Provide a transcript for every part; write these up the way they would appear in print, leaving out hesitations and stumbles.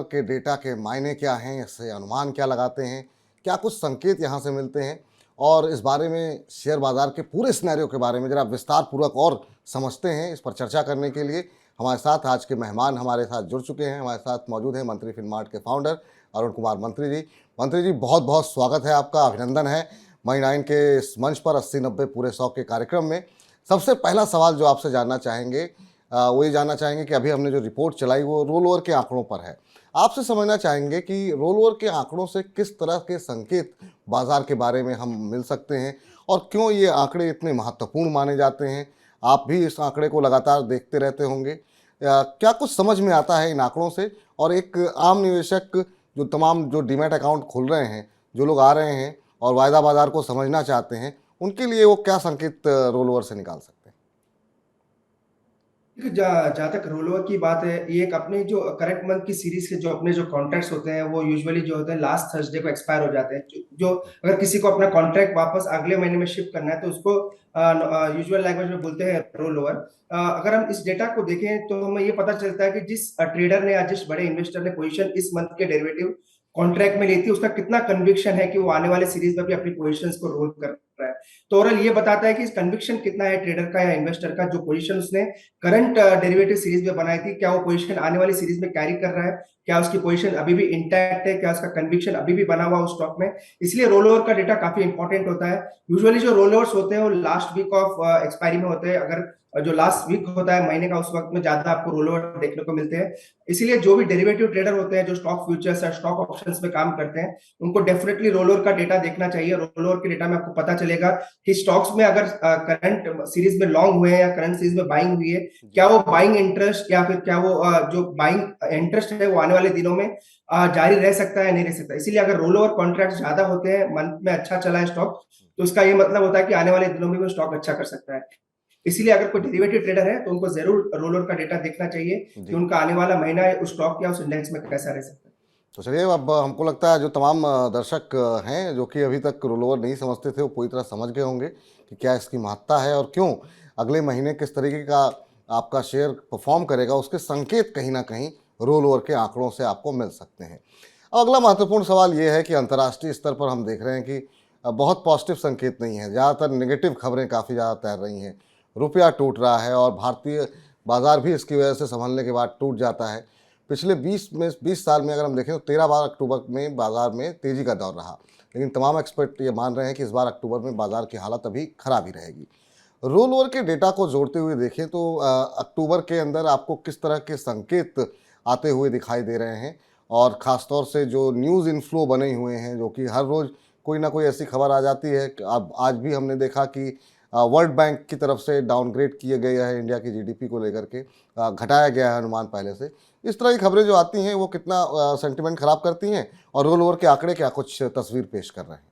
के डेटा के मायने क्या हैं, इससे अनुमान क्या लगाते हैं, क्या कुछ संकेत यहाँ से मिलते हैं, और इस बारे में शेयर बाजार के पूरे सिनेरियो के बारे में जरा विस्तार पूर्वक और समझते हैं। इस पर चर्चा करने के लिए हमारे साथ आज के मेहमान हमारे साथ जुड़ चुके हैं। हमारे साथ मौजूद हैं मंत्री फिनमार्ट के फाउंडर अरुण कुमार मंत्री जी। मंत्री जी, बहुत बहुत स्वागत है आपका, अभिनंदन है मई 9 के इस मंच पर 80-90 पूरे 100 के कार्यक्रम में। सबसे पहला सवाल जो आपसे जानना चाहेंगे वो ये जानना चाहेंगे कि अभी हमने जो रिपोर्ट चलाई वो रोल ओवर के आंकड़ों पर है। आपसे समझना चाहेंगे कि रोल ओवर के आंकड़ों से किस तरह के संकेत बाजार के बारे में हम मिल सकते हैं और क्यों ये आंकड़े इतने महत्वपूर्ण माने जाते हैं। आप भी इस आंकड़े को लगातार देखते रहते होंगे। क्या कुछ समझ में आता है इन आंकड़ों से, और एक आम निवेशक जो तमाम जो डीमैट अकाउंट खोल रहे हैं, जो लोग आ रहे हैं और वायदा बाजार को समझना चाहते हैं, उनके लिए वो क्या संकेत रोल ओवर से निकाल सकते हैं? जहाँ तक रोलोवर की बात है, ये एक अपने जो करंट मंथ की सीरीज के जो अपने जो कॉन्ट्रैक्ट्स होते हैं वो यूजुअली जो होते हैं लास्ट थर्सडे को एक्सपायर हो जाते हैं। जो अगर किसी को अपना कॉन्ट्रैक्ट वापस अगले महीने में शिफ्ट करना है तो उसको यूजुअल लैंग्वेज में बोलते हैं रोल ओवर। अगर हम इस डेटा को देखें तो हमें ये पता चलता है कि जिस ट्रेडर ने या जिस बड़े इन्वेस्टर ने पोजीशन इस मंथ के डेरिवेटिव कॉन्ट्रैक्ट में ली थी, उसका कितना कन्विक्शन है कि वो आने वाले सीरीज में भी अपनी पोजीशंस को रोल कर रहा है। तो ओवरऑल ये बताता है कि इस कन्विक्शन कितना है ट्रेडर का या इन्वेस्टर का, जो पोजीशन उसने करंट डेरिवेटिव सीरीज में बनाई थी, क्या वो पोजीशन आने वाली सीरीज में कैरी कर रहा है, क्या उसकी पोजीशन अभी भी इंटैक्ट है, क्या उसका कन्विक्शन अभी भी बना हुआ उस स्टॉक में। इसलिए रोल ओवर का डेटा काफी इंपॉर्टेंट होता है। यूजुअली जो रोल ओवर्स होते हैं वो लास्ट वीक ऑफ एक्सपायरी में होते हैं। अगर जो लास्ट वीक होता है महीने का, उस वक्त में ज्यादा आपको रोल ओवर देखने को मिलते हैं। इसीलिए जो भी डेरिवेटिव ट्रेडर होते हैं जो स्टॉक फ्यूचर्स या स्टॉक ऑप्शंस में काम करते हैं, उनको डेफिनेटली रोल ओवर का डेटा देखना चाहिए। रोल ओवर के डेटा में आपको पता चलेगा कि स्टॉक्स में अगर करंट सीरीज में लॉन्ग हुए हैं या करंट सीरीज में बाइंग हुई है, क्या वो बाइंग इंटरेस्ट या फिर क्या वो जो बाइंग इंटरेस्ट है वो आने वाले दिनों में जारी रह सकता है, नहीं रह सकता। इसीलिए अगर रोल ओवर कॉन्ट्रैक्ट ज्यादा होते हैं, मंथ में अच्छा चला है स्टॉक, तो उसका ये मतलब होता है कि आने वाले दिनों में वो स्टॉक अच्छा कर सकता है। इसीलिए अगर कोई डेरिवेटिव ट्रेडर है तो उनको जरूर रोल ओवर का डेटा देखना चाहिए कि जी, उनका आने वाला महीना उस स्टॉक या उस इंडेक्स में कैसा रह सकता है। तो चलिए, अब हमको लगता है जो तमाम दर्शक हैं जो कि अभी तक रोल ओवर नहीं समझते थे, वो पूरी तरह समझ गए होंगे कि क्या इसकी महत्ता है और क्यों अगले महीने किस तरीके का आपका शेयर परफॉर्म करेगा, उसके संकेत कहीं ना कहीं रोल ओवर के आंकड़ों से आपको मिल सकते हैं। अब अगला महत्वपूर्ण सवाल ये है कि अंतर्राष्ट्रीय स्तर पर हम देख रहे हैं कि बहुत पॉजिटिव संकेत नहीं है, ज़्यादातर नेगेटिव खबरें काफ़ी ज़्यादा तैर रही हैं। रुपया टूट रहा है और भारतीय बाजार भी इसकी वजह से संभलने के बाद टूट जाता है। पिछले 20 साल में अगर हम देखें तो 13 बार अक्टूबर में बाजार में तेज़ी का दौर रहा, लेकिन तमाम एक्सपर्ट ये मान रहे हैं कि इस बार अक्टूबर में बाजार की हालत अभी खराब ही रहेगी। रोल ओवर के डेटा को जोड़ते हुए देखें तो अक्टूबर के अंदर आपको किस तरह के संकेत आते हुए दिखाई दे रहे हैं, और ख़ासतौर से जो न्यूज़ इनफ्लो बने हुए हैं, जो कि हर रोज़ कोई ना कोई ऐसी खबर आ जाती है कि अब आज भी हमने देखा कि वर्ल्ड बैंक की तरफ से डाउनग्रेड किए गए हैं इंडिया की जीडीपी को लेकर के, घटाया गया है अनुमान पहले से। इस तरह की खबरें जो आती हैं वो कितना सेंटिमेंट ख़राब करती हैं, और रोल ओवर के आंकड़े क्या कुछ तस्वीर पेश कर रहे हैं?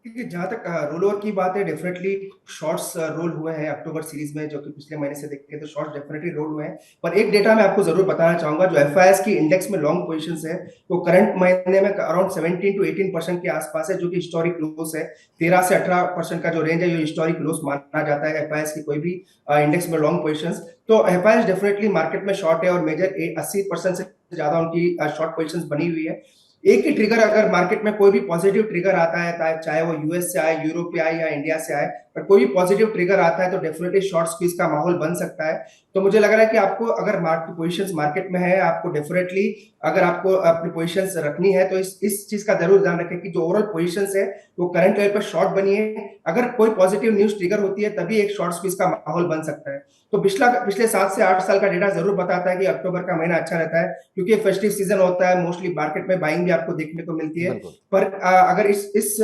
देखिए, जहाँ तक रोल ओवर की बात है, डेफिनेटली शॉर्ट्स रोल हुए हैं अक्टूबर सीरीज में, जो कि पिछले महीने से देखें तो शॉर्ट्स डेफिनेटली रोल हुए हैं। पर एक डेटा मैं आपको जरूर बताना चाहूंगा, जो एफआईएस की इंडेक्स में लॉन्ग पोजीशंस है वो करंट महीने में अराउंड 17 to 18% के आसपास है, जो कि हिस्टोरिक लोस है। 13 से 18% का जो रेंज है ये हिस्टोरिक लोस माना जाता है एफआईएस की कोई भी इंडेक्स में लॉन्ग पोजीशंस। तो एफआईएस डेफिनेटली मार्केट में शॉर्ट है और मेजर 80% से ज्यादा उनकी शॉर्ट पोजीशंस बनी हुई है। एक ही ट्रिगर अगर मार्केट में कोई भी पॉजिटिव ट्रिगर आता है, चाहे वो यूएस से आए, यूरोप से आए या इंडिया से आए, पर कोई भी पॉजिटिव ट्रिगर आता है तो डेफिनेटली शॉर्ट स्क्वीज का माहौल बन सकता है। तो मुझे लग रहा है कि आपको अगर मार्केट पोजीशंस मार्केट में है, आपको डेफिनेटली अगर आपको अपनी पोजीशंस रखनी है तो इस चीज का जरूर ध्यान रखें कि जो ओवरऑल पोजीशंस है वो करंट लेवल पर शॉर्ट बनी है। अगर कोई पॉजिटिव न्यूज ट्रिगर होती है तभी एक शॉर्ट स्क्वीज का माहौल बन सकता है। तो पिछले 7 से 8 साल का डेटा जरूर बताता है कि अक्टूबर का महीना अच्छा रहता है, क्योंकि फेस्टिव सीजन होता है, मोस्टली मार्केट में बाइंग भी आपको देखने को मिलती है। बिल्कुल। पर अगर इस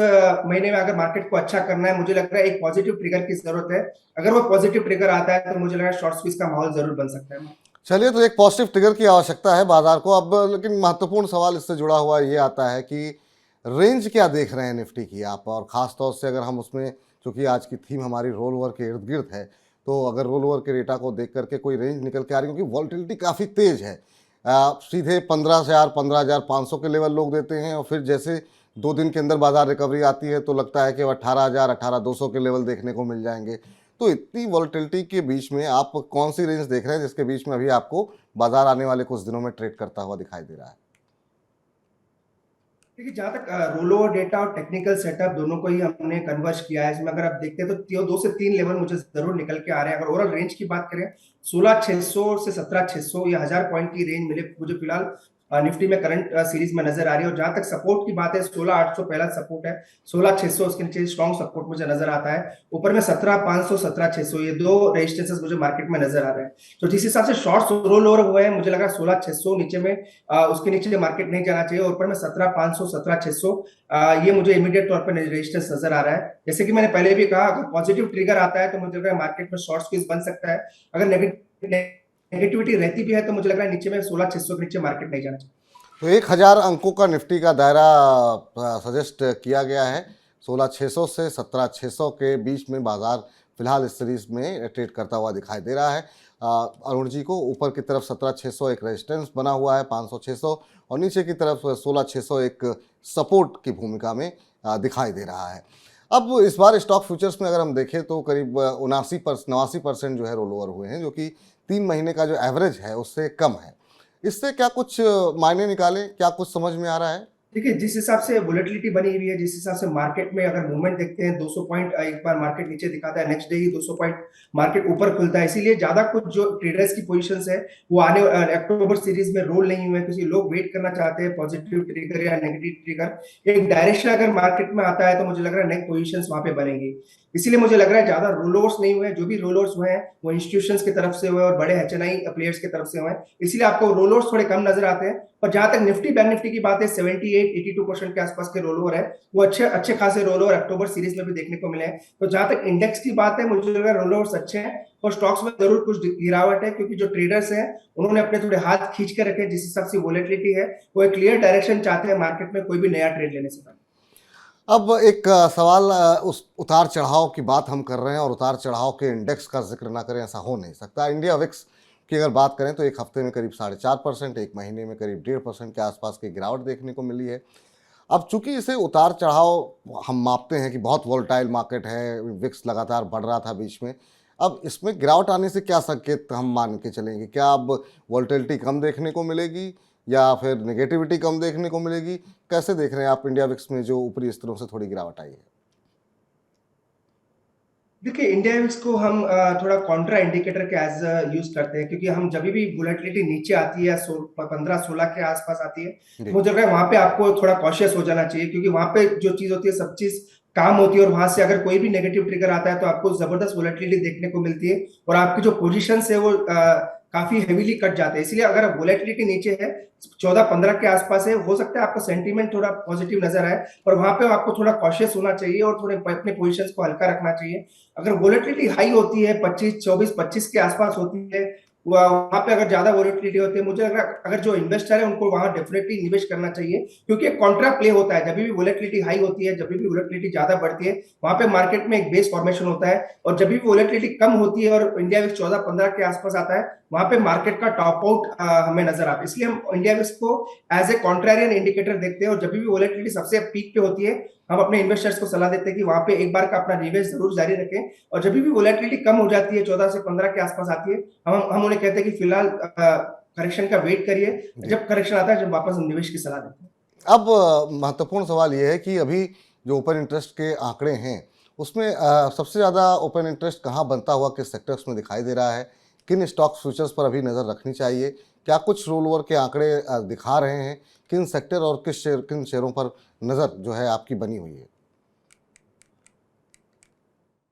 महीने में अगर मार्केट को अच्छा करना है, मुझे लगता है एक पॉजिटिव ट्रिगर की जरूरत है। अगर वो पॉजिटिव ट्रिगर आता है तो मुझे लग रहा है शॉर्ट स्क्वीज का माहौल जरूर बन सकता है। चलिए, तो एक पॉजिटिव ट्रिगर की आवश्यकता है बाजार को अब, लेकिन महत्वपूर्ण सवाल इससे जुड़ा हुआ ये आता है कि रेंज क्या देख रहे हैं निफ्टी की आप, और ख़ास तौर से अगर हम उसमें, चूंकि आज की थीम हमारी रोल ओवर के इर्द गिर्द है, तो अगर रोल ओवर के डेटा को देख करके कोई रेंज निकल के आ रही है, क्योंकि वॉल्टिलिटी काफ़ी तेज़ है। सीधे 15,000 15,500 के लेवल लोग देते हैं, और फिर जैसे 2 दिन के अंदर बाजार रिकवरी आती है तो लगता है कि 18,000 18,200 के लेवल देखने को मिल जाएंगे। तो इतनी वॉलेटिलिटी के बीच में आप कौन सी रेंज देख रहे हैं जिसके बीच में अभी आपको बाजार आने वाले कुछ दिनों में ट्रेड करता हुआ दिखाई दे रहा है? देखिए जहाँ तक रोल ओवर डेटा और टेक्निकल सेटअप दोनों को ही हमने कन्वर्ज किया है। इसमें अगर आप देखते हैं तो 2 से 3 लेवल मुझे जरूर निकल के आ रहे हैं। अगर ओवरऑल रेंज की बात करें 16,600 से 17,600 या 1000 पॉइंट की रेंज मिले मुझे फिलहाल निफ्टी में करंट सीरीज में नजर आ रही है। और जहां तक सपोर्ट की बात है 16,800 पहला सपोर्ट है, 16,600 उसके नीचे स्ट्रॉन्ग सपोर्ट मुझे नजर आता है। ऊपर में 17,500 17,600 ये दो रेजिस्टेंसेस मुझे मार्केट में नजर आ रहे हैं। तो जिस हिसाब से शॉर्ट्स रोल ओवर हुए हैं मुझे लगा 16,600 नीचे में उसके नीचे मार्केट नहीं जाना चाहिए। ऊपर में 17,500 17,600 ये मुझे इमीडिएट तौर पर रेजिस्टेंस नजर आ रहा है। जैसे कि मैंने पहले भी कहा अगर पॉजिटिव ट्रिगर आता है तो मुझे लग रहा है मार्केट में शॉर्ट स्क्वीज बन सकता है। अगर नेगेटिविटी रहती भी है तो मुझे लग रहा है नीचे में 16,600 के नीचे मार्केट नहीं जाना चाहिए। तो 1,000 अंकों का निफ्टी का दायरा सजेस्ट किया गया है। 16,600 से 17,600 के बीच में बाजार फिलहाल इस सीरीज में ट्रेड करता हुआ दिखाई दे रहा है। अरुण जी को ऊपर की तरफ 17,600 एक रेजिस्टेंस बना हुआ है 500-600, और नीचे की तरफ 16,600 एक सपोर्ट की भूमिका में दिखाई दे रहा है। अब इस बार स्टॉक फ्यूचर्स में अगर हम देखें तो करीब 89% जो है रोल ओवर हुए हैं, जो कि 3 महीने का जो एवरेज है उससे कम है। इससे क्या कुछ मायने निकाले, क्या कुछ समझ में आ रहा है? देखिए जिस हिसाब से वोलेटिलिटी बनी हुई है, जिस हिसाब से मार्केट में अगर मूवमेंट देखते हैं 200 पॉइंट एक बार मार्केट नीचे दिखाता है, नेक्स्ट डे ही 200 पॉइंट मार्केट ऊपर खुलता है। इसीलिए ज्यादा कुछ जो ट्रेडर्स की पोजीशंस है वो आने अक्टूबर सीरीज में रोल नहीं हुए, क्योंकि लोग वेट करना चाहते हैं पॉजिटिव ट्रिगर या नेगेटिव ट्रिगर। एक डायरेक्शन अगर मार्केट में आता है तो मुझे लग रहा है नई पोजीशंस वहां पे बनेंगी। इसीलिए मुझे लग रहा है ज्यादा रोल ओवर्स नहीं हुए। जो भी रोल ओवर्स हुए हैं वो इंस्टीट्यूशंस की तरफ से हुए और बड़े एचएनआई प्लेयर्स की तरफ से हुए हैं, इसीलिए आपको रोल ओवर्स थोड़े कम नजर आते हैं। और जहां तक निफ्टी बैंक निफ्टी की बात है 78-82% के आसपास के रोल ओवर है, वो अच्छे अच्छे खासे रोल ओवर अक्टूबर सीरीज में भी देखने को मिले हैं। तो जहां तक इंडेक्स की बात है मुझे लग रहा है रोल ओवर्स अच्छे हैं और स्टॉक्स में जरूर कुछ गिरावट है, क्योंकि जो ट्रेडर्स हैं उन्होंने अपने थोड़े हाथ खींच के रखे। जिस हिसाब से वोलेटिलिटी है वो एक क्लियर डायरेक्शन चाहते हैं मार्केट में कोई भी नया ट्रेड लेने से पहले। अब एक सवाल, उस उतार चढ़ाव की बात हम कर रहे हैं और उतार चढ़ाव के इंडेक्स का जिक्र ना करें ऐसा हो नहीं सकता। इंडिया विक्स की अगर बात करें तो एक हफ्ते में करीब 4.5%, एक महीने में करीब 1.5% के आसपास की गिरावट देखने को मिली है। अब चूंकि इसे उतार चढ़ाव हम मापते हैं कि बहुत वोलेटाइल मार्केट है, विक्स लगातार बढ़ रहा था बीच में, अब इसमें गिरावट आने से क्या संकेत हम मान के चलेंगे? क्या अब वोलेटिलिटी कम देखने को मिलेगी या फिर नेगेटिविटी कम देखने को मिलेगी? कैसे देख रहे हैं आप इंडिया विक्स में जो ऊपरी स्तरों से थोड़ी गिरावट आई है? देखिए इंडिया विक्स को हम थोड़ा कॉन्ट्रा इंडिकेटर के एज यूज करते हैं, क्योंकि हम जब भी वोलेटिलिटी नीचे आती है 15-16 के आसपास आती है जी। तो मुझे लग रहा है वहां पे आपको थोड़ा कॉशियस हो जाना चाहिए, क्योंकि वहां पे जो चीज होती है सब चीज काम होती है। और वहां से अगर कोई भी नेगेटिव ट्रिगर आता है तो आपको जबरदस्त वोलेटिलिटी देखने को मिलती है और आपकी जो पोजीशन है वो काफी हेवीली कट जाते हैं। इसलिए अगर वोलेटिलिटी नीचे है 14-15 के आसपास है, हो सकता है आपका सेंटीमेंट थोड़ा पॉजिटिव नजर आए, पर वहां पे आपको थोड़ा कॉशियस होना चाहिए और थोड़े अपने पोजीशंस को हल्का रखना चाहिए। अगर वोलेटिलिटी हाई होती है 25-24-25 के आसपास होती है, वहां पे अगर ज्यादा वोलेटिलिटी होती है, मुझे लग रहा है अगर जो इन्वेस्टर है उनको वहां डेफिनेटली निवेश करना चाहिए, क्योंकि एक कॉन्ट्रा प्ले होता है। जब भी वोलेटिलिटी हाई होती है, जब भी वोलेटिलिटी ज्यादा बढ़ती है, वहां पे मार्केट में एक बेस फॉर्मेशन होता है। और जब भी वोलेटिलिटी कम होती है और इंडिया विक्स 14-15 के आसपास आता है, वहां पे मार्केट का टॉप आउट हमें नजर आता है। इसलिए हम इंडिया विक्स को एज ए कॉन्ट्रेरियन इंडिकेटर देखते हैं और जब भी वोलेटिलिटी सबसे पीक पे होती है हम अपने इन्वेस्टर्स को सलाह देते हैं कि वहां पे एक बार का अपना निवेश जरूर जारी रखें। और जब भी वोलेटिलिटी कम हो जाती है 14 से 15 के आसपास आती है, हम उन्हें कहते हैं कि फिलहाल करेक्शन का वेट करिए, जब करेक्शन आता है जब वापस हम निवेश की सलाह देते हैं। अब महत्वपूर्ण सवाल ये है कि अभी जो ओपन इंटरेस्ट के आंकड़े हैं उसमें सबसे ज़्यादा ओपन इंटरेस्ट कहाँ बनता हुआ किस सेक्टर्स में दिखाई दे रहा है? किन स्टॉक फ्यूचर्स पर अभी नज़र रखनी चाहिए? क्या कुछ रोल ओवर के आंकड़े दिखा रहे हैं? किन सेक्टर और किन शेयरों पर नज़र जो है आपकी बनी हुई है?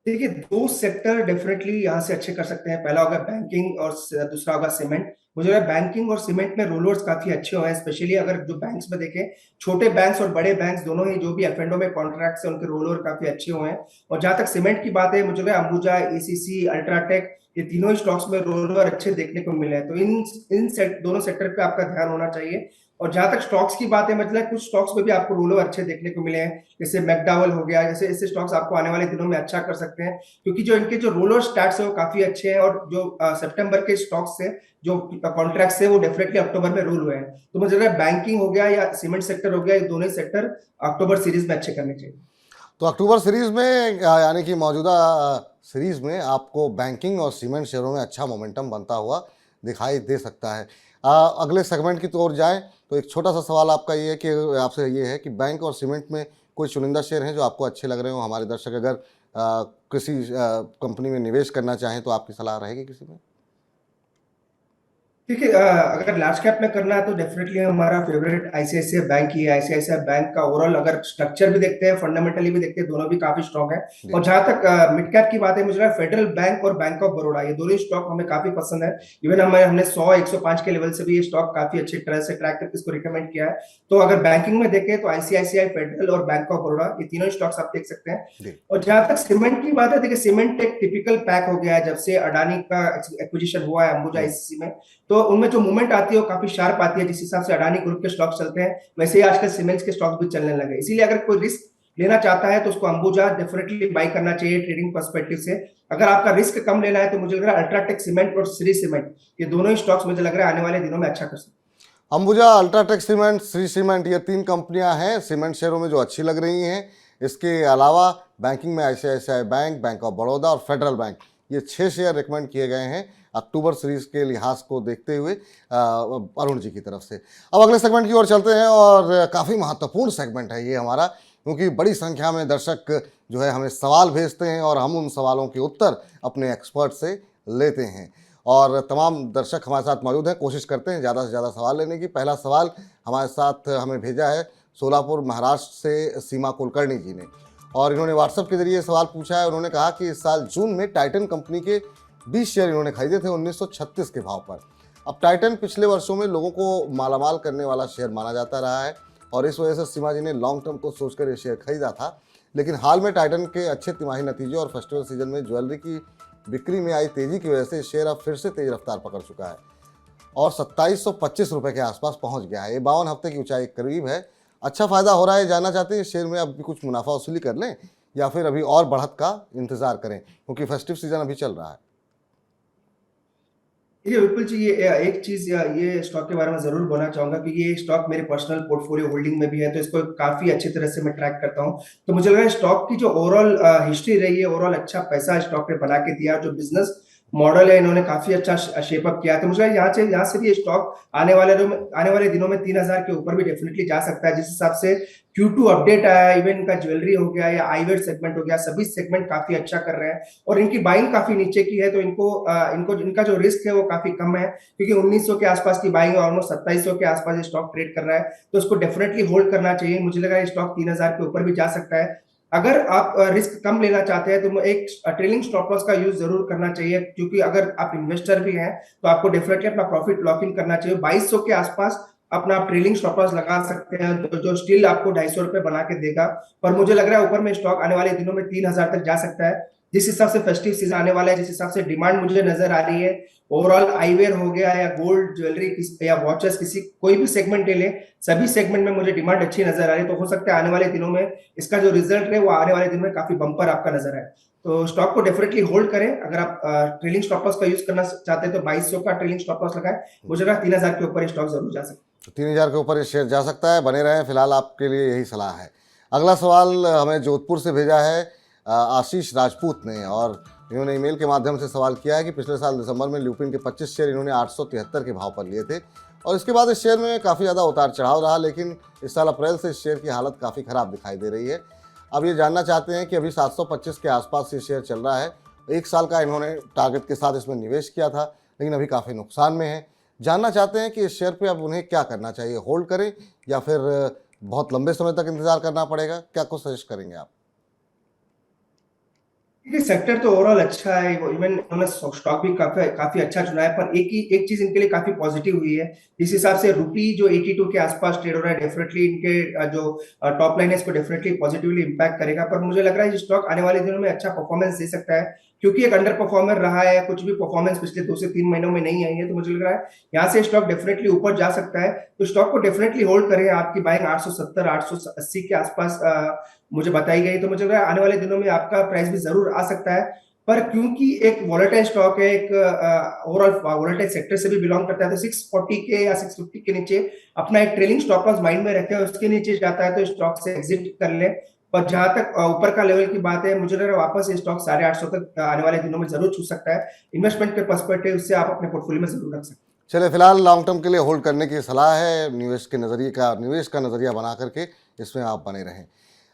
देखिए दो सेक्टर डेफिनेटली यहाँ से अच्छे कर सकते हैं। पहला होगा बैंकिंग और दूसरा होगा सीमेंट। मुझे लग रहा है बैंकिंग और सीमेंट में रोलर्स काफी अच्छे हुए हैं, स्पेशली अगर जो बैंक्स में देखें, छोटे बैंक्स और बड़े बैंक्स दोनों ही जो भी एफ में कॉन्ट्रैक्ट्स है उनके रोलर काफी अच्छे हुए हैं। और जहां तक सीमेंट की बात है, मुझे लग रहा है अंबुजा, एसीसी, अल्ट्राटेक, ये तीनों ही स्टॉक्स में रोलर अच्छे देखने को मिले हैं। तो दोनों सेक्टर पे आपका ध्यान होना चाहिए। और जहां तक स्टॉक्स की बात है, मतलब कुछ स्टॉक्स में भी आपको रोलर अच्छे देखने को मिले हैं, जैसे मैकडॉवेल हो गया, जैसे ऐसे स्टॉक्स आपको आने वाले दिनों में अच्छा कर सकते हैं, क्योंकि जो इनके जो रोलर स्टार्ट्स है वो काफी अच्छे हैं। और जो सितंबर के स्टॉक्स से जो कॉन्ट्रैक्ट्स है वो डेफिनेटली अक्टूबर में रोल हुए हैं। तो मुझे लग रहा है बैंकिंग हो गया या सीमेंट सेक्टर हो गया, ये दोनों सेक्टर अक्टूबर सीरीज में अच्छे करने चाहिए। तो अक्टूबर सीरीज में यानी कि मौजूदा सीरीज में आपको बैंकिंग और सीमेंट शेयरों में अच्छा मोमेंटम बनता हुआ दिखाई दे सकता है। अगले सेगमेंट की ओर जाएं तो एक छोटा सा सवाल आपका ये है कि आपसे ये है कि बैंक और सीमेंट में कोई चुनिंदा शेयर हैं जो आपको अच्छे लग रहे हो? हमारे दर्शक अगर किसी कंपनी में निवेश करना चाहें तो आपकी सलाह रहेगी किसी में? देखिए, अगर लार्ज कैप में करना है तो डेफिनेटली हमारा फेवरेट आईसीआईसीआई बैंक ही है। आईसीआईसीआई बैंक का ओवरऑल अगर स्ट्रक्चर भी देखते हैं, फंडामेंटली भी देखते हैं, दोनों भी काफी स्ट्रॉन्ग है। जी। और जहां तक मिड कैप की बात है, मुझे लगा फेडरल बैंक और बैंक ऑफ बड़ौदा, ये दोनों स्टॉक हमें काफी पसंद है। इवन हमने 100-105 के लेवल से भी ये स्टॉक काफी अच्छी तरह से ट्रैक करके इसको रिकमेंड किया है। तो अगर बैंकिंग में देखें तो आईसीआईसीआई, फेडरल और बैंक ऑफ बड़ौदा, ये तीनों स्टॉक्स आप देख सकते हैं। जी। और जहां तक सीमेंट की बात है, देखिए सीमेंट एक टिपिकल पैक हो गया है जब से अडानी का एक्विजिशन हुआ है अंबुजा आईसीसी में। तो उनमें जो मूवमेंट आती है वो काफी शार्प आती है। जिस हिसाब से अडानी ग्रुप के स्टॉक चलते हैं, वैसे ही आजकल सीमेंट्स के स्टॉक भी चलने लगे। इसीलिए अगर कोई रिस्क लेना चाहता है तो उसको अंबुजा डेफिनेटली बाई करना चाहिए ट्रेडिंग पर्सपेक्टिव से। अगर आपका रिस्क कम लेना है तो मुझे लग रहा है अल्ट्राटेक सीमेंट और श्री सीमेंट, ये दोनों ही स्टॉक्स मुझे लग रहा है आने वाले दिनों में अच्छा कर सकते हैं। Ambuja, UltraTech cement, Shri cement, ये तीन कंपनियां हैं सीमेंट शेयरों में जो अच्छी लग रही हैं। इसके अलावा बैंकिंग में ICICI bank, bank of Baroda और फेडरल बैंक, ये 6 शेयर रिकमेंड किए गए हैं अक्टूबर सीरीज के लिहाज को देखते हुए अरुण जी की तरफ से। अब अगले सेगमेंट की ओर चलते हैं और काफ़ी महत्वपूर्ण सेगमेंट है ये हमारा, क्योंकि बड़ी संख्या में दर्शक जो है हमें सवाल भेजते हैं और हम उन सवालों के उत्तर अपने एक्सपर्ट से लेते हैं। और तमाम दर्शक हमारे साथ मौजूद हैं, कोशिश करते हैं ज़्यादा से ज़्यादा सवाल लेने की। पहला सवाल हमारे साथ हमें भेजा है सोलापुर महाराष्ट्र से सीमा कुलकर्णी जी ने, और इन्होंने व्हाट्सएप के जरिए सवाल पूछा है। उन्होंने कहा कि इस साल जून में टाइटन कंपनी के 20 शेयर इन्होंने खरीदे थे 1936 के भाव पर। अब टाइटन पिछले वर्षों में लोगों को मालामाल करने वाला शेयर माना जाता रहा है और इस वजह से सीमा जी ने लॉन्ग टर्म को सोचकर ये शेयर खरीदा था। लेकिन हाल में टाइटन के अच्छे तिमाही नतीजे और फेस्टिवल सीजन में ज्वेलरी की बिक्री में आई तेजी की वजह से शेयर अब फिर से तेज रफ्तार पकड़ चुका है और 2725 रुपये के आसपास पहुंच गया है। ये 52 हफ्ते की ऊंचाई करीब है। अच्छा फायदा हो रहा है, जानना चाहते हैं शेयर में अब भी कुछ मुनाफा वसूली कर लें या फिर अभी और बढ़त का इंतजार करें, क्योंकि फेस्टिव सीजन अभी चल रहा है। देखिए विपुल जी, ये एक चीज ये स्टॉक के बारे में जरूर बोलना चाहूंगा कि ये स्टॉक मेरे पर्सनल पोर्टफोलियो होल्डिंग में भी है, तो इसको काफी अच्छी तरह से मैं ट्रैक करता हूं। तो मुझे लग रहा है स्टॉक की जो ओवरऑल हिस्ट्री रही है, ओवरऑल अच्छा पैसा स्टॉक ने बना के दिया। जो बिजनेस मॉडल है इन्होंने काफी अच्छा शेप अप किया। तो मुझे लग रहा है यहाँ से भी ये स्टॉक आने वाले दिनों में 3000 के ऊपर भी डेफिनेटली जा सकता है। जिस हिसाब से Q2 अपडेट आया है, इवन इनका ज्वेलरी हो गया या आईवेयर सेगमेंट हो गया, सभी सेगमेंट काफी अच्छा कर रहे हैं और इनकी बाइंग काफी नीचे की है। तो इनको इनका जो रिस्क है वो काफी कम है, क्योंकि 1900 के आसपास की बाइंग है, ऑलमोस्ट 2700 के आसपास ये स्टॉक ट्रेड कर रहा है। तो इसको डेफिनेटली होल्ड करना चाहिए। मुझे लगा ये स्टॉक 3000 के ऊपर भी जा सकता है। अगर आप रिस्क कम लेना चाहते हैं तो एक ट्रेलिंग स्टॉप लॉस का यूज जरूर करना चाहिए, क्योंकि अगर आप इन्वेस्टर भी हैं तो आपको डेफिनेटली अपना प्रॉफिट लॉक इन करना चाहिए। 2200 के आसपास अपना आप ट्रेलिंग स्टॉप लॉस लगा सकते हैं, जो स्टिल आपको 250 रुपए बना के देगा। पर मुझे लग रहा है ऊपर में स्टॉक आने वाले दिनों में 3000 तक जा सकता है। जिस हिसाब से फेस्टिव सीजन आने वाला है, जिस हिसाब से डिमांड मुझे नजर आ रही है, ओवरऑल आईवेयर हो गया या गोल्ड ज्वेलरी या वॉचेस, किसी कोई भी सेगमेंट ले लें, सभी सेगमेंट में मुझे डिमांड अच्छी नजर आ रही है। तो हो सकता है आने वाले दिनों में इसका जो रिजल्ट है वो आने वाले दिनों में काफी बम्पर आपका नजर आए। तो स्टॉक को डेफिनेटली होल्ड करें। अगर आप ट्रेलिंग स्टॉप लॉस का यूज करना चाहते हैं तो 2200 का ट्रेलिंग स्टॉप लॉस लगाए। मुझे लगा 3000 के ऊपर स्टॉक जरूर जा सकता है। तो 3000 के ऊपर ये शेयर जा सकता है, बने रहें, फिलहाल आपके लिए यही सलाह है। अगला सवाल हमें जोधपुर से भेजा है आशीष राजपूत ने, और इन्होंने ईमेल के माध्यम से सवाल किया है कि पिछले साल दिसंबर में ल्यूपिन के 25 शेयर इन्होंने 873 के भाव पर लिए थे और इसके बाद इस शेयर में काफ़ी ज़्यादा उतार चढ़ाव रहा, लेकिन इस साल अप्रैल से इस शेयर की हालत काफ़ी ख़राब दिखाई दे रही है। अब ये जानना चाहते हैं कि अभी 725 के आसपास ये शेयर चल रहा है। 1 साल का इन्होंने टारगेट के साथ इसमें निवेश किया था, लेकिन अभी काफ़ी नुकसान में है। जानना चाहते हैं कि इस शेयर पे अब उन्हें क्या करना चाहिए, होल्ड करें या फिर बहुत लंबे समय तक इंतजार करना पड़ेगा? क्या कुछ सजेस्ट करेंगे आप? ये सेक्टर तो ओवरऑल अच्छा है। इवन उन्होंने स्टॉक भी काफी काफी अच्छा चुना है, पर एक चीज इनके लिए काफी पॉजिटिव हुई है। जिस हिसाब से रुपी जो 82 के आसपास ट्रेड हो रहा है, डेफिनेटली इनके जो टॉप लाइन है इसको डेफिनेटली पॉजिटिवली इंपैक्ट करेगा। पर मुझे लग रहा है ये स्टॉक आने वाले दिनों में अच्छा परफॉर्मेंस दे सकता है, क्योंकि एक अंडर परफॉर्मर रहा है, कुछ भी परफॉर्मेंस पिछले 2 से 3 महीनों में नहीं आई है। तो मुझे लग रहा है यहाँ से स्टॉक डेफिनेटली ऊपर जा सकता है। तो स्टॉक को डेफिनेटली होल्ड करें। आपकी बाइंग 870 880 के आसपास मुझे बताई गई। तो मुझे लग रहा है आने वाले दिनों में आपका प्राइस भी जरूर आ सकता है। पर क्योंकि एक वॉलेटाइल स्टॉक है, एक ओवरऑल वॉलेटाइल सेक्टर से भी बिलोंग करता है, तो 640 के या 650 के नीचे अपना एक ट्रेलिंग स्टॉप लॉस माइंड में रखें। उसके नीचे जाता है तो स्टॉक से एग्जिट कर ले। पर जहां तक ऊपर का लेवल की बात है, मुझे लग रहा है वापस ये स्टॉक 850 तक आने वाले दिनों में जरूर छू सकता है। इन्वेस्टमेंट के पर्सपेक्टिव से आप अपने पोर्टफोलियो में जरूर रख सकते हैं। चलिए, फिलहाल लॉन्ग टर्म के लिए होल्ड करने की सलाह है, निवेश का नज़रिया बना करके इसमें आप बने रहें।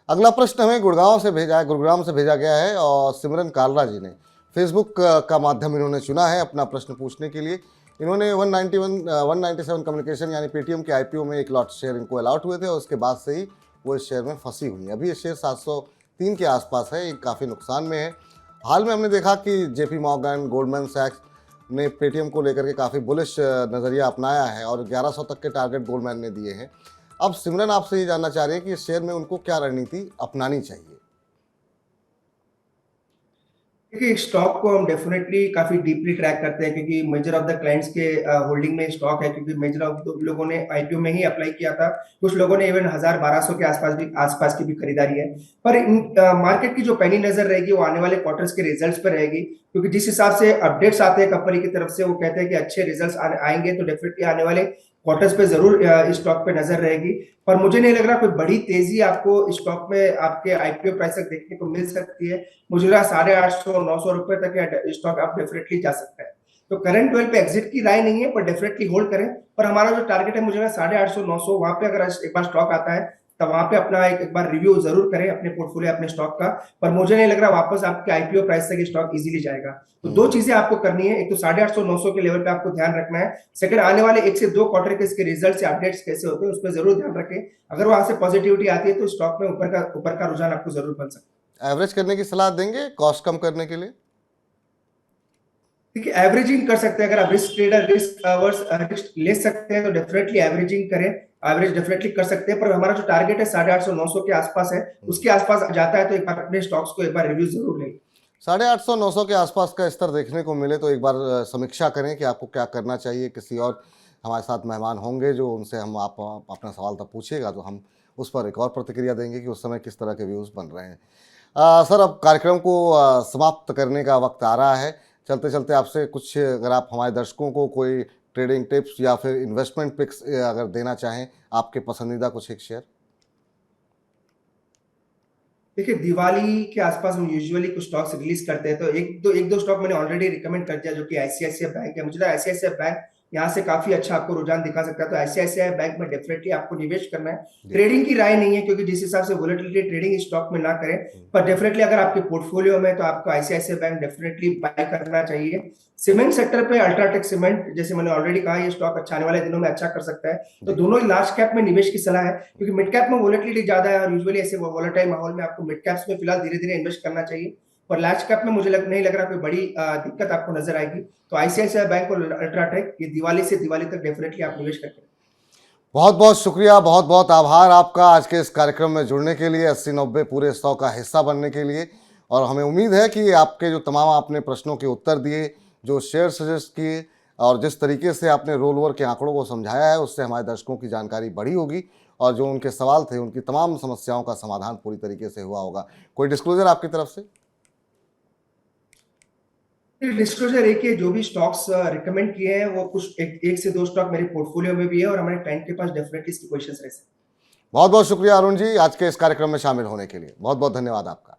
अगला प्रश्न हमें गुरुग्राम से भेजा गया है और सिमरन कालरा जी ने फेसबुक का माध्यम इन्होंने चुना है अपना प्रश्न पूछने के लिए। इन्होंने 197 कम्युनिकेशन यानी पेटीएम के आईपीओ में एक लॉट शेयर इनको अलॉट हुए थे और उसके बाद से ही वो इस शेयर में फंसी हुई है। अभी ये शेयर 703 के आसपास है, काफ़ी नुकसान में है। हाल में हमने देखा कि जेपी मॉर्गन, गोल्डमैन सैक्स ने पेटीएम को लेकर के काफ़ी बुलिश नज़रिया अपनाया है और 1100 तक के टारगेट गोल्डमैन ने दिए हैं। अब सिमरन आपसे ये जानना चाह रहे हैं कि इस शेयर में उनको क्या रणनीति अपनानी चाहिए। देखिए, स्टॉक को हम डेफिनेटली काफी डीपली ट्रैक करते हैं, क्योंकि मेजर ऑफ द क्लाइंट्स के होल्डिंग में स्टॉक है, क्योंकि मेजर ऑफ द लोगों ने आईपीओ में ही अप्लाई किया था। कुछ लोगों ने इवन 1000-1200 के आसपास की भी खरीदारी है। पर मार्केट की जो पैनी नजर रहेगी वो आने वाले क्वार्टर्स के रिजल्ट्स पर रहेगी, क्योंकि जिस हिसाब से अपडेट्स आते हैं कंपनी की तरफ से, वो कहते हैं कि अच्छे रिजल्ट्स आएंगे, तो डेफिनेटली आने वाले क्वार्टर्स पे जरूर इस स्टॉक पे नजर रहेगी। पर मुझे नहीं लग रहा कोई बड़ी तेजी आपको स्टॉक में आपके आईपीओ प्राइस तक देखने को मिल सकती है। मुझे लगा 850-900 रुपए तक स्टॉक आप डेफिनेटली जा सकता है। तो करंट लेवल पे एग्जिट की राय नहीं है, पर डेफिनेटली होल्ड करें। पर हमारा जो टारगेट है, मुझे लगा 850-900, वहां पे अगर एक बार स्टॉक आता है तो वहां पे अपना एक बार रिव्यू जरूर करें अपने पोर्टफोलियो, अपने स्टॉक का। पर मुझे नहीं लग रहा वापस आपके आईपीओ प्राइस तक स्टॉक इजीली जाएगा। तो दो चीजें आपको करनी है, एक तो 850-900 के लेवल पे आपको ध्यान रखना है। सेकंड, आने वाले 1 से 2 क्वार्टर के इसके रिजल्ट्स या अपडेट्स कैसे होते हैं उस पर जरूर ध्यान रखें। अगर वहां से पॉजिटिविटी आती है तो स्टॉक में ऊपर का रुझान आपको जरूर बन सकता है। एवरेज करने की सलाह देंगे कॉस्ट कम करने के लिए? देखिए, एवरेजिंग कर सकते हैं। अगर आप रिस्क ट्रेडर, रिस्क ले सकते हैं तो डेफिनेटली एवरेजिंग करें। एवरेज डेफिनेटली कर सकते हैं, पर हमारा जो टारगेट है 850-900 के आसपास है, उसके आसपास जाता है तो एक बार अपने स्टॉक्स को एक बार रिव्यू जरूर लें। 850-900 के आसपास का स्तर देखने को मिले तो एक बार समीक्षा करें कि आपको क्या करना चाहिए। किसी और हमारे साथ मेहमान होंगे जो उनसे हम आप अपना सवाल तब पूछिएगा तो हम उस पर एक और प्रतिक्रिया देंगे कि उस समय किस तरह के व्यूज़ बन रहे हैं। सर, अब कार्यक्रम को समाप्त करने का वक्त आ रहा है। चलते चलते आपसे कुछ, अगर आप हमारे दर्शकों को कोई ट्रेडिंग टिप्स या फिर इन्वेस्टमेंट पिक्स अगर देना चाहें, आपके पसंदीदा कुछ एक शेयर। देखिए, दिवाली के आसपास हम यूजुअली कुछ स्टॉक्स रिलीज करते हैं, तो एक दो स्टॉक मैंने ऑलरेडी रिकमेंड कर दिया, जो कि आईसीआईसीआई बैंक है। मुझे लगता है आईसीआईसीआई बैंक यहाँ से काफी अच्छा आपको रुझान दिखा सकता है, तो आईसीआईसीआई बैंक में डेफिनेटली आपको निवेश करना है। ट्रेडिंग की राय नहीं है, क्योंकि जिस हिसाब से वोलेटिलिटी ट्रेडिंग स्टॉक में ना करें, पर डेफिनेटली अगर आपके पोर्टफोलियो में, तो आपको आईसीआईसीआई बैंक डेफिनेटली बाय करना चाहिए। सीमेंट सेक्टर पे अल्ट्राटेक सीमेंट, जैसे मैंने ऑलरेडी कहा, ये स्टॉक अच्छा आने वाले दिनों में अच्छा कर सकता है। तो दोनों ही लार्ज कैप में निवेश की सलाह है, क्योंकि मिड कैप में वोलेटिलिटी ज्यादा है और यूजुअली ऐसे वोलेटाइल माहौल में आपको मिड कैप्स में फिलहाल धीरे धीरे इन्वेस्ट करना चाहिए। पर लार्ज कैप में मुझे नहीं लग रहा कोई बड़ी दिक्कत आपको नजर आएगी। तो आईसीआईसीआई बैंक और अल्ट्राटेक, ये दिवाली से दिवाली तक डेफिनेटली आप निवेश करके। बहुत बहुत शुक्रिया, बहुत बहुत आभार आपका आज के इस कार्यक्रम में जुड़ने के लिए, 80-90 पूरे 100 का हिस्सा बनने के लिए। और हमें उम्मीद है कि आपके जो तमाम आपने प्रश्नों के उत्तर दिए, जो शेयर सजेस्ट किए और जिस तरीके से आपने रोल ओवर के आंकड़ों को समझाया है, उससे हमारे दर्शकों की जानकारी बढ़ी होगी और जो उनके सवाल थे उनकी तमाम समस्याओं का समाधान पूरी तरीके से हुआ होगा। कोई डिस्क्लोजर आपकी तरफ से? डिस्क्लोजर एक है, जो भी स्टॉक्स रिकमेंड किए हैं वो कुछ एक से दो स्टॉक मेरे पोर्टफोलियो में भी है और हमारे क्लाइंट के पास डेफिनेटली इसकी पोजीशंस रह सकती है। बहुत बहुत शुक्रिया अरुण जी, आज के इस कार्यक्रम में शामिल होने के लिए बहुत बहुत धन्यवाद आपका।